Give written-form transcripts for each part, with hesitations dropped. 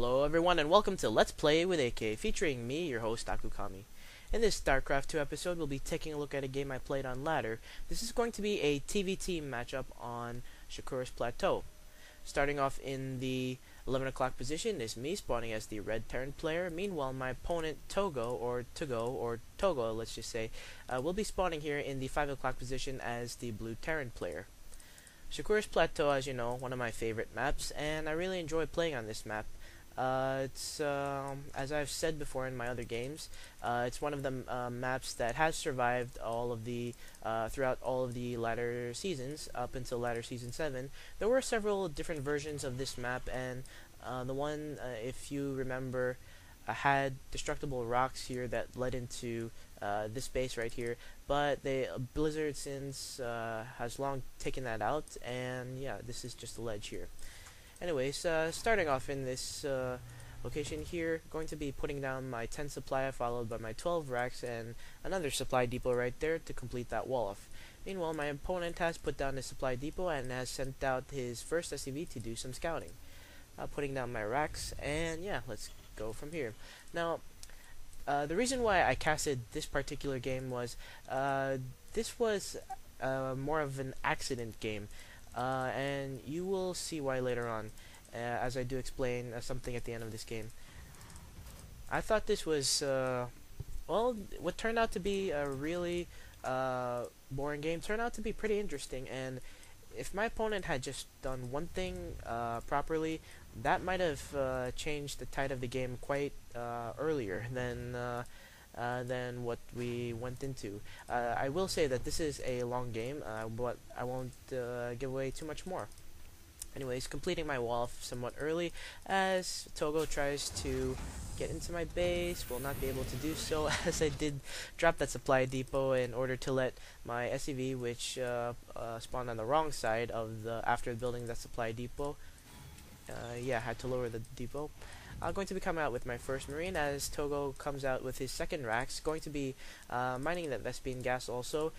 Hello everyone and welcome to Let's Play with AK, featuring me, your host Akukami. In this StarCraft 2 episode, we'll be taking a look at a game I played on ladder. This is going to be a TVT matchup on Shakuras Plateau. Starting off in the 11 o'clock position is me, spawning as the red Terran player. Meanwhile, my opponent Togo, let's just say, will be spawning here in the 5 o'clock position as the blue Terran player. Shakuras Plateau, as you know, one of my favorite maps, and I really enjoy playing on this map. It's as I've said before in my other games, it's one of the maps that has survived all of the throughout all of the latter seasons up until latter season 7. There were several different versions of this map, and the one, if you remember, had destructible rocks here that led into this base right here, but Blizzard since has long taken that out, and yeah, this is just a ledge here. Anyways, starting off in this location here, going to be putting down my 10 supply, followed by my 12 racks and another supply depot right there to complete that wall off. Meanwhile, my opponent has put down his supply depot and has sent out his first SCV to do some scouting. Putting down my racks, and yeah, let's go from here. Now, the reason why I casted this particular game was this was more of an accident game. And you will see why later on, as I do explain something at the end of this game. I thought this was, well, what turned out to be a really boring game turned out to be pretty interesting, and if my opponent had just done one thing properly, that might have changed the tide of the game quite earlier than what we went into. I will say that this is a long game, but I won't give away too much more. Anyways, completing my wall somewhat early, as Togo tries to get into my base, will not be able to do so, as I did drop that supply depot in order to let my SCV, which spawned on the wrong side of after building that supply depot. Yeah, had to lower the depot. I'm going to be coming out with my first marine as Togo comes out with his second racks. Going to be mining that Vespine gas also.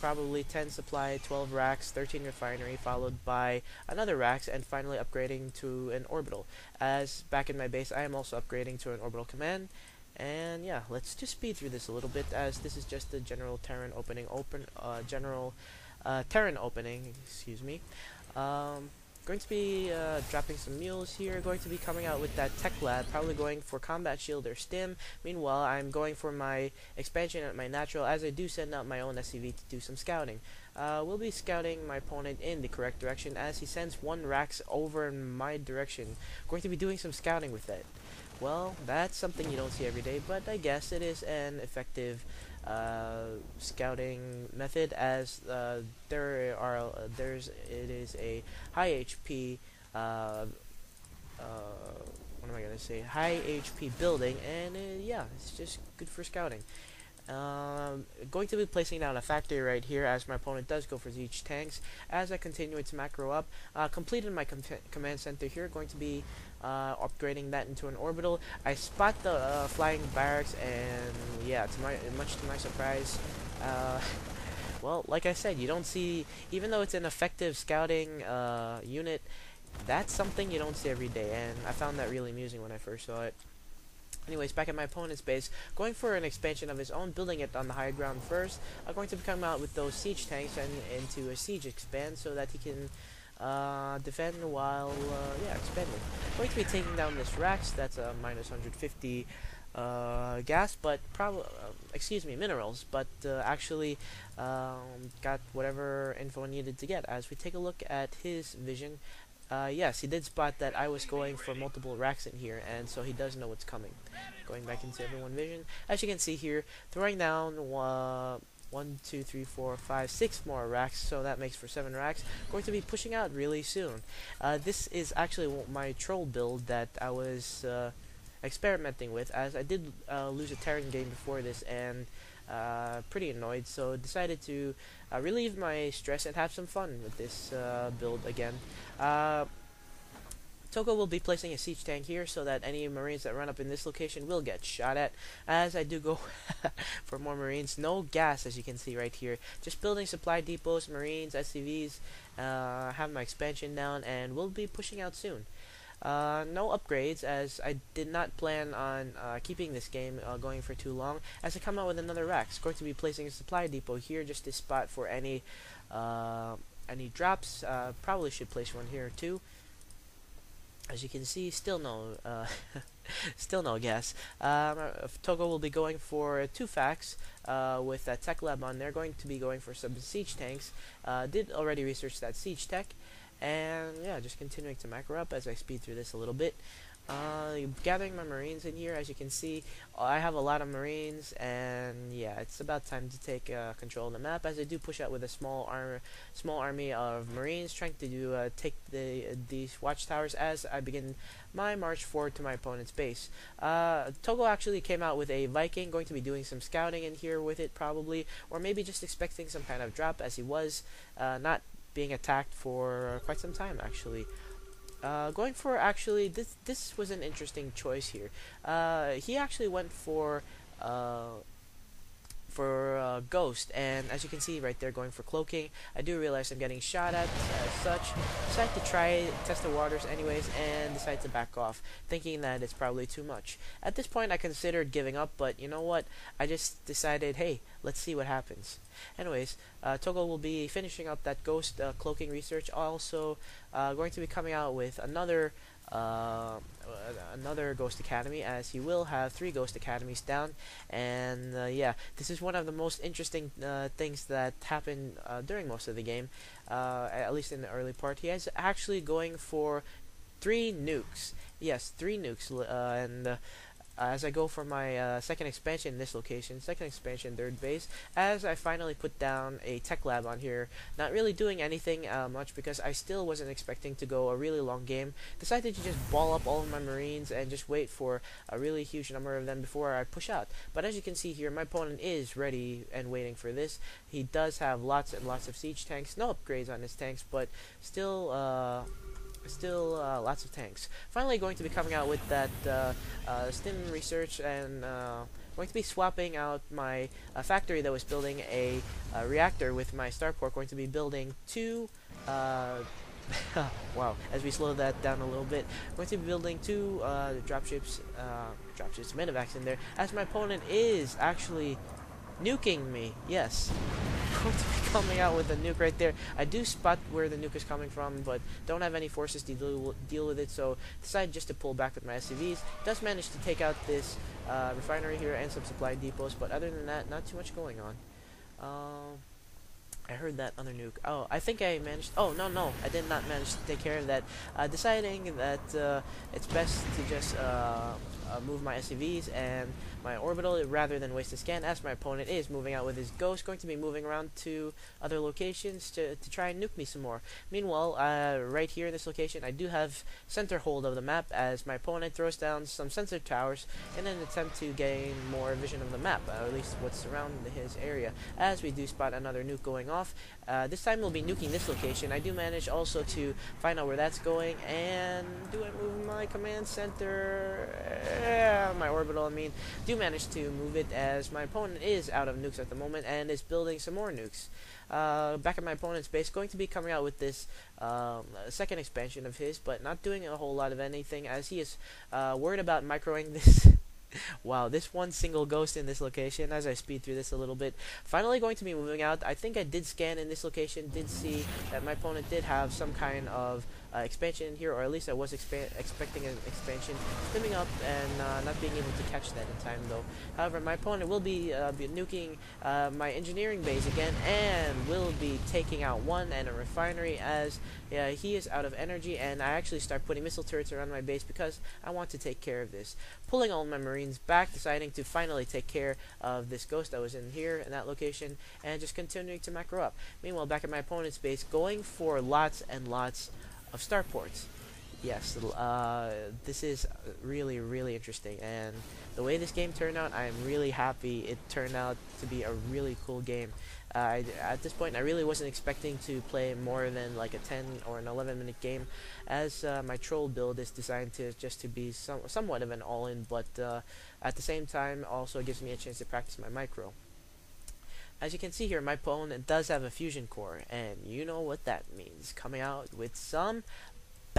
Probably 10 supply, 12 racks, 13 refinery, followed by another racks, and finally upgrading to an orbital. As back in my base, I am also upgrading to an orbital command. And yeah, let's just speed through this a little bit, as this is just the general Terran opening. Terran opening, excuse me. Going to be dropping some mules here, going to be coming out with that tech lab, probably going for combat shield or stim. Meanwhile, I'm going for my expansion at my natural, as I do send out my own SCV to do some scouting. We'll be scouting my opponent in the correct direction, as he sends one racks over in my direction. Going to be doing some scouting with it. Well, that's something you don't see every day, but I guess it is an effective scouting method, as it is a high HP what am I gonna say, high HP building, and yeah, it's just good for scouting. Going to be placing down a factory right here, as my opponent does go for siege tanks. As I continue its macro up, completed my command center here, going to be upgrading that into an orbital. I spot the flying barracks, and yeah, much to my surprise, well, like I said, you don't see, even though it's an effective scouting unit, that's something you don't see every day, and I found that really amusing when I first saw it. Anyways, back at my opponent's base, going for an expansion of his own, building it on the high ground first. I'm going to come out with those siege tanks and into a siege expand, so that he can defend while expanding. Going to be taking down this racks. That's a minus 150 gas, but minerals, but actually got whatever info I needed to get. As we take a look at his vision, yes, he did spot that I was going for multiple racks in here, and so he does know what's coming. Going back into everyone vision, as you can see here, throwing down 1, 2, 3, 4, 5, 6 more racks, so that makes for 7 racks. Going to be pushing out really soon. This is actually my troll build that I was experimenting with, as I did lose a Terran game before this, and pretty annoyed, so decided to relieve my stress and have some fun with this build again. Togo will be placing a siege tank here, so that any marines that run up in this location will get shot at, as I do go for more marines. No gas, as you can see right here. Just building supply depots, marines, SCVs, have my expansion down, and we'll be pushing out soon. No upgrades, as I did not plan on keeping this game going for too long, as I come out with another rack. It's going to be placing a supply depot here, just a spot for any drops. Probably should place one here too. As you can see, still no, still no gas. Togo will be going for 2 facts with that tech lab on there. Going to be going for some siege tanks. Did already research that siege tech, and yeah, just continuing to macro up as I speed through this a little bit. Gathering my marines in here. As you can see, I have a lot of marines, and yeah, it's about time to take control of the map, as I do push out with a small army of marines, trying to take these watchtowers as I begin my march forward to my opponent's base. Togo actually came out with a Viking, going to be doing some scouting in here with it probably, or maybe just expecting some kind of drop, as he was not being attacked for quite some time actually. Going for, actually, this was an interesting choice here. He actually went for Ghost, and as you can see right there, going for cloaking. I do realize I'm getting shot at as such. Decide to try test the waters anyways, and decide to back off, thinking that it's probably too much. At this point, I considered giving up, but you know what? I just decided, hey, let's see what happens. Anyways, Togo will be finishing up that Ghost cloaking research. Also, going to be coming out with another Ghost Academy, as he will have 3 Ghost Academies down. And yeah, this is one of the most interesting things that happened during most of the game, at least in the early part. He is actually going for 3 nukes. Yes, 3 nukes, and as I go for my second expansion in this location, second expansion, 3rd base, as I finally put down a tech lab on here, not really doing anything much, because I still wasn't expecting to go a really long game. Decided to just ball up all of my marines and just wait for a really huge number of them before I push out. But as you can see here, my opponent is ready and waiting for this. He does have lots and lots of siege tanks, no upgrades on his tanks, but still lots of tanks. Finally going to be coming out with that stim research, and going to be swapping out my factory that was building a reactor with my starport. Going to be building 2 wow, as we slow that down a little bit, I'm going to be building 2 dropships, medevacs in there, as my opponent is actually nuking me. Yes, going to be coming out with a nuke right there. I do spot where the nuke is coming from, but don't have any forces to deal with it, so decide just to pull back with my SCVs. Does manage to take out this refinery here and some supply depots, but other than that, not too much going on. I heard that other nuke. Oh, I think I managed. Oh, no, I did not manage to take care of that. Deciding that it's best to just move my SCVs and my orbital rather than waste a scan, as my opponent is moving out with his Ghost, going to be moving around to other locations to try and nuke me some more. Meanwhile, right here in this location, I do have center hold of the map, as my opponent throws down some sensor towers in an attempt to gain more vision of the map, or at least what's around his area, as we do spot another nuke going off. This time we'll be nuking this location. I do manage also to find out where that's going, and do I move my command center? My orbital, do manage to move it, as my opponent is out of nukes at the moment and is building some more nukes. Back at my opponent's base, going to be coming out with this second expansion of his, but not doing a whole lot of anything, as he is worried about microing this. Wow, this one single Ghost in this location, as I speed through this a little bit. Finally going to be moving out. I think I did scan in this location, did see that my opponent did have some kind of expansion in here, or at least I was expecting an expansion. Stimming up and not being able to catch that in time though. However, my opponent will be nuking my engineering base again, and will be taking out 1 and a refinery, as he is out of energy, and I actually start putting missile turrets around my base because I want to take care of this. Pulling all my marines back, deciding to finally take care of this Ghost that was in here in that location, and just continuing to macro up. Meanwhile, back at my opponent's base, going for lots and lots of starports. Yes, this is really, really interesting, and the way this game turned out, I'm really happy it turned out to be a really cool game. At this point, I really wasn't expecting to play more than like a 10 or an 11-minute game, as my troll build is designed to be somewhat of an all-in, but at the same time also gives me a chance to practice my micro. As you can see here, my opponent does have a fusion core, and you know what that means. Coming out with some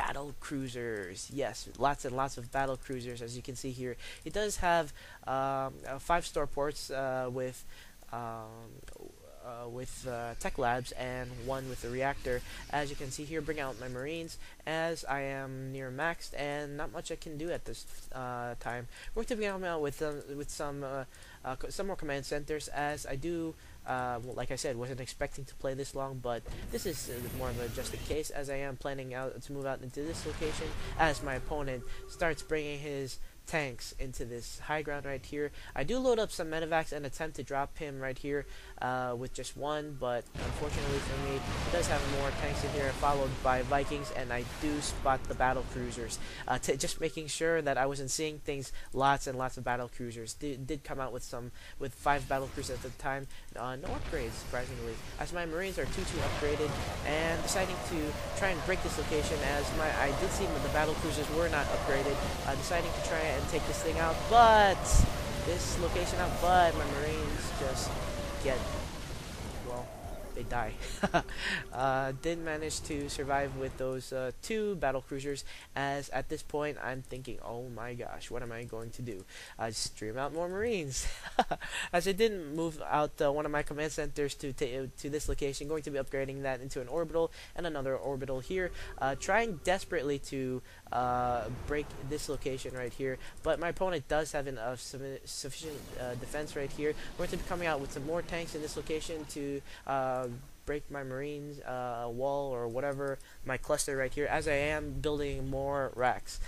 battle cruisers. Yes, lots and lots of battle cruisers, as you can see here. It does have 5 starports with tech labs and 1 with the reactor. As you can see here, bring out my marines as I am near maxed and not much I can do at this time. We're going to be coming out with some more command centers, as I do well, like I said, wasn't expecting to play this long, but this is more of a just in case, as I am planning out to move out into this location as my opponent starts bringing his tanks into this high ground right here. I do load up some medevacs and attempt to drop him right here with just 1, but unfortunately for me, he does have more tanks in here, followed by Vikings, and I do spot the battle cruisers. Just making sure that I wasn't seeing things, lots and lots of battle cruisers. Did come out with 5 battle cruisers at the time. No upgrades, surprisingly, as my marines are 2-2 upgraded, and deciding to try and break this location, as I did see that the battle cruisers were not upgraded, deciding to try and take this thing out, but my marines just get, well, they die. Did manage to survive with those 2 battle cruisers, as at this point I'm thinking, oh my gosh, what am I going to do? Stream out more marines. As I didn't move out one of my command centers to this location, going to be upgrading that into an orbital and another orbital here, trying desperately to break this location right here, but my opponent does have enough sufficient defense right here. We're going to be coming out with some more tanks in this location to break my marines wall or whatever, my cluster right here, as I am building more racks.